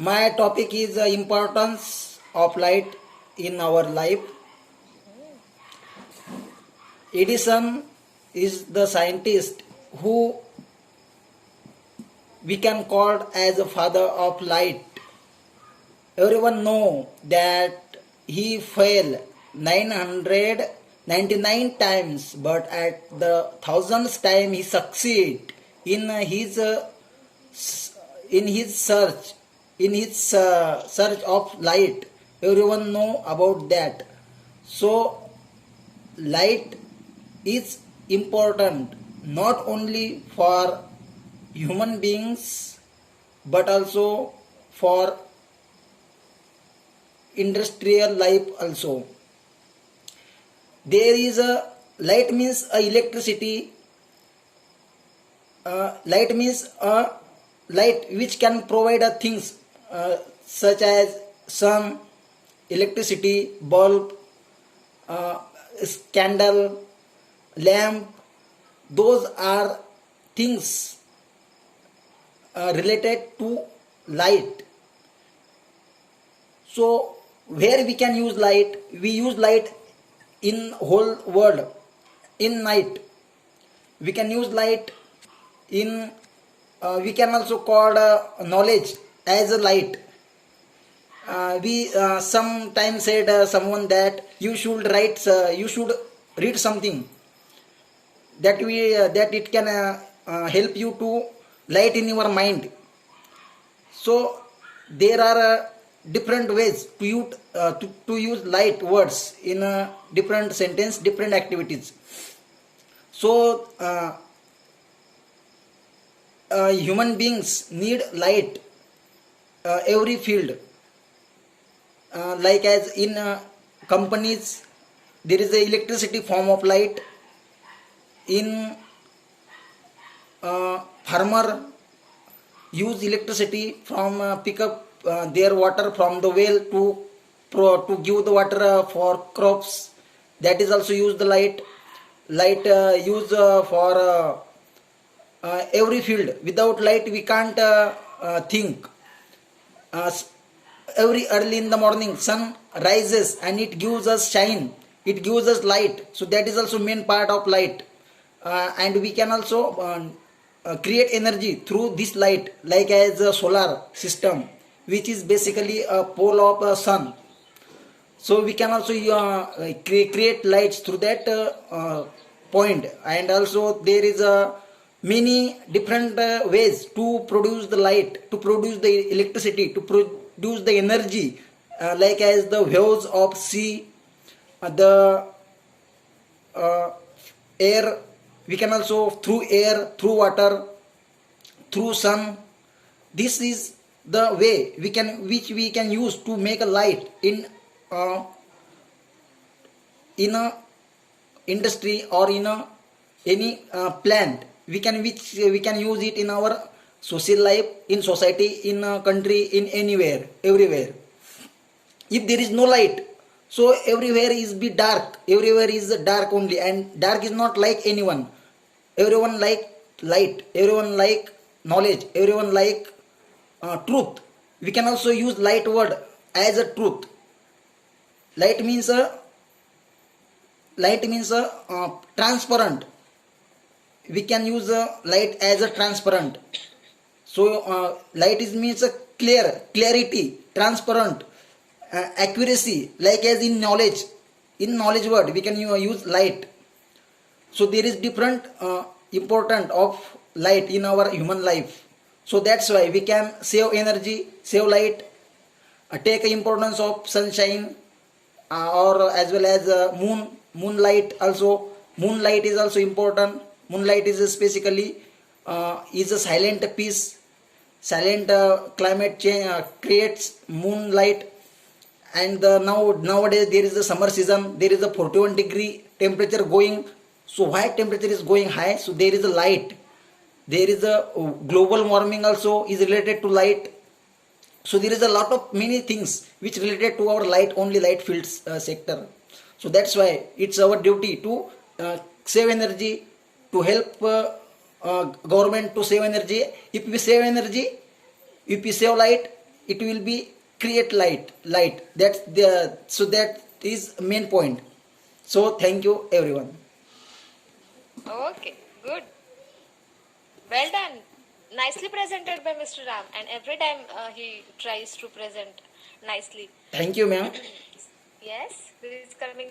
My topic is the importance of light in our life. Edison is the scientist who we can call as a father of light. Everyone know that he failed 999 times, but at the thousandth time he succeed in his search of light. Everyone know about that. So light is important not only for human beings but also for industrial life also. There is a light means a electricity. Light means a light which can provide things such as sun, electricity, bulb, uh, candle, lamp. Those are things related to light. So where we can use light? We use light in whole world. In night we can use light in we can also call knowledge as a light. We sometimes said someone that you should read something that it can help you to light in your mind. So there are different ways to use light words in a different sentence, different activities. So human beings need light every field. Like as in companies there is a electricity form of light. In farmer use electricity from pick up their water from the well to give the water for crops. That is also use the light use for every field. Without light we can't think. uh, every early in the morning sun rises and it gives us shine, it gives us light, so that is also main part of light. And we can also create energy through this light, like as a solar system which is basically a pole of the sun. So we can also create lights through that point. And also there is a many different ways to produce the light, to produce the electricity, to produce the energy, like as the waves of sea, the uh, air. We can also through air, through water, through sun. This is the way which we can use to make a light uh, in a industry or in a any plant. We can which we can use it in our social life, in society, in a country, in anywhere, everywhere. If there is no light, so everywhere is be dark, everywhere is dark only, and dark is not like anyone. Everyone like light, everyone like knowledge, everyone like truth. We can also use light word as a truth. Light means a transparent. We can use light as a transparent. So light is means a clarity, transparent, accuracy, like as in knowledge word we can use light. So there is different important of light in our human life. So that's why we can save energy, save light, take importance of sunshine, or as well as moonlight also. Moonlight is also important. Moonlight is basically is a silent piece. Silent climate change creates moonlight. And nowadays there is a summer season, there is a 41-degree temperature going. So why temperature is going high? So there is a light. There is a global warming also is related to light. So there is a lot of many things which related to our light, only light fields sector. So that's why it's our duty to save energy, to help government to save energy. If we save energy, if we save light, it will be create light. That's the, so that is main point. So thank you everyone. Okay, good. Well done. Nicely presented by Mr. Ram, and every time he tries to present nicely. Thank you, ma'am. Yes, who is coming